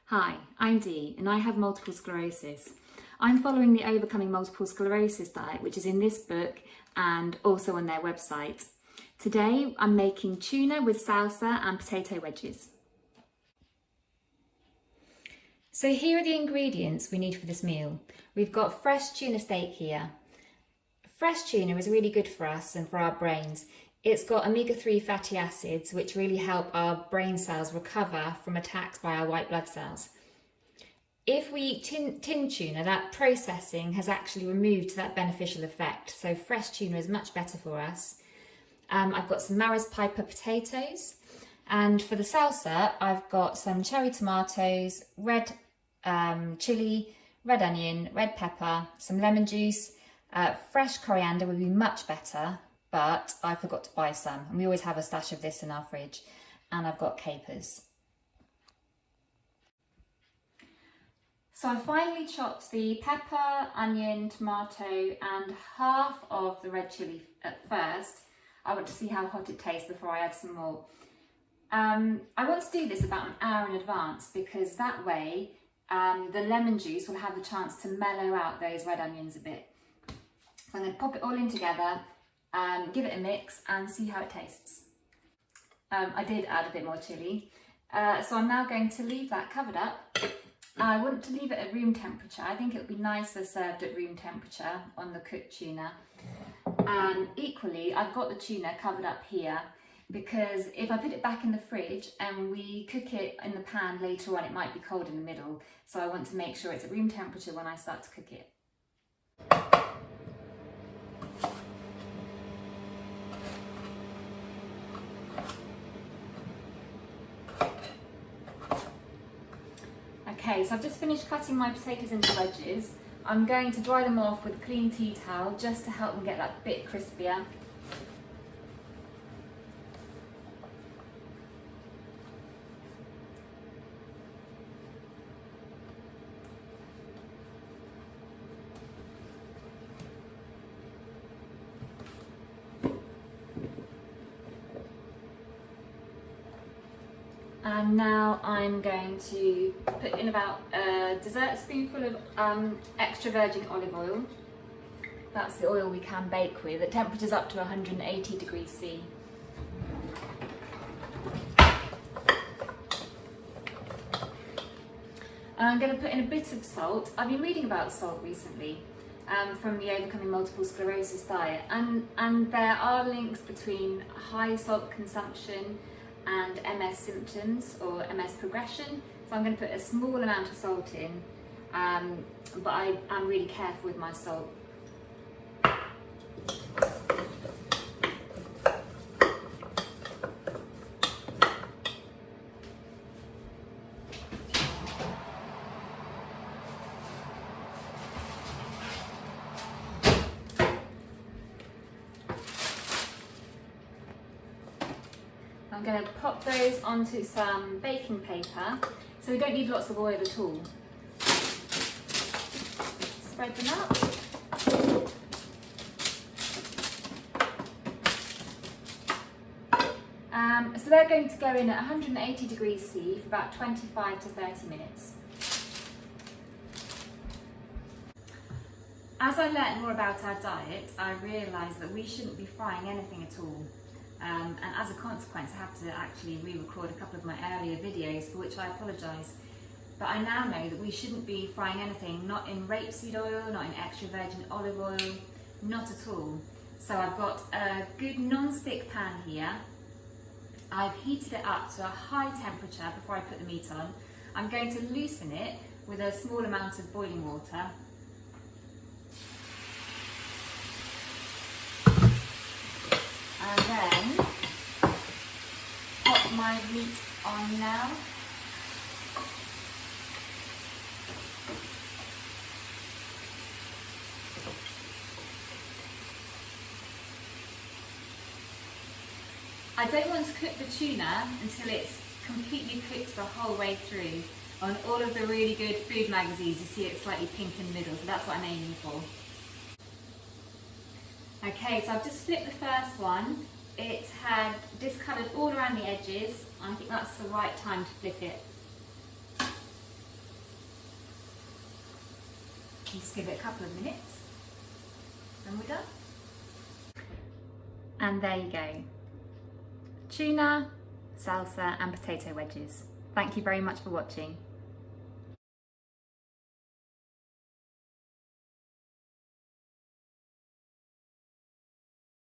Hi, I'm Dee and I have multiple sclerosis. I'm following the Overcoming Multiple Sclerosis diet, which is in this book and also on their website. Today I'm making tuna with salsa and potato wedges. So here are the ingredients we need for this meal. We've got fresh tuna steak here. Fresh tuna is really good for us and for our brains. It's got omega-3 fatty acids which really help our brain cells recover from attacks by our white blood cells. If we eat tin tuna, that processing has actually removed that beneficial effect, so fresh tuna is much better for us. I've got some Maris Piper potatoes, and for the salsa I've got some cherry tomatoes, red chilli, red onion, red pepper, some lemon juice. Fresh coriander would be much better, but I forgot to buy some, and we always have a stash of this in our fridge. And I've got capers. So I finally chopped the pepper, onion, tomato and half of the red chilli at first. I want to see how hot it tastes before I add some more. I want to do this about an hour in advance because that way the lemon juice will have the chance to mellow out those red onions a bit. So I'm going to pop it all in together, give it a mix and see how it tastes. I did add a bit more chilli, so I'm now going to leave that covered up. I want to leave it at room temperature. I think it would be nicer served at room temperature on the cooked tuna. And equally, I've got the tuna covered up here because if I put it back in the fridge and we cook it in the pan later on, it might be cold in the middle. So I want to make sure it's at room temperature when I start to cook it. Okay, so I've just finished cutting my potatoes into wedges. I'm going to dry them off with a clean tea towel just to help them get that bit crispier. And now I'm going to put in about a dessert spoonful of extra virgin olive oil. That's the oil we can bake with at temperatures up to 180 degrees C. And I'm going to put in a bit of salt. I've been reading about salt recently from the Overcoming Multiple Sclerosis diet, and there are links between high salt consumption and MS symptoms or MS progression. So I'm going to put a small amount of salt in, but I'm really careful with my salt. I'm going to pop those onto some baking paper, so we don't need lots of oil at all. Spread them out. So they're going to go in at 180 degrees C for about 25 to 30 minutes. As I learned more about our diet, I realised that we shouldn't be frying anything at all. And as a consequence, I have to actually re-record a couple of my earlier videos, for which I apologise. But I now know that we shouldn't be frying anything, not in rapeseed oil, not in extra virgin olive oil, not at all. So I've got a good non-stick pan here. I've heated it up to a high temperature before I put the meat on. I'm going to loosen it with a small amount of boiling water. And then pop my meat on now. I don't want to cook the tuna until it's completely cooked the whole way through. On all of the really good food magazines, you see it's slightly pink in the middle, so that's what I'm aiming for. Okay, so I've just flipped the first one. It had discoloured all around the edges. I think that's the right time to flip it. Just give it a couple of minutes and we're done. And there you go. Tuna, salsa and potato wedges. Thank you very much for watching.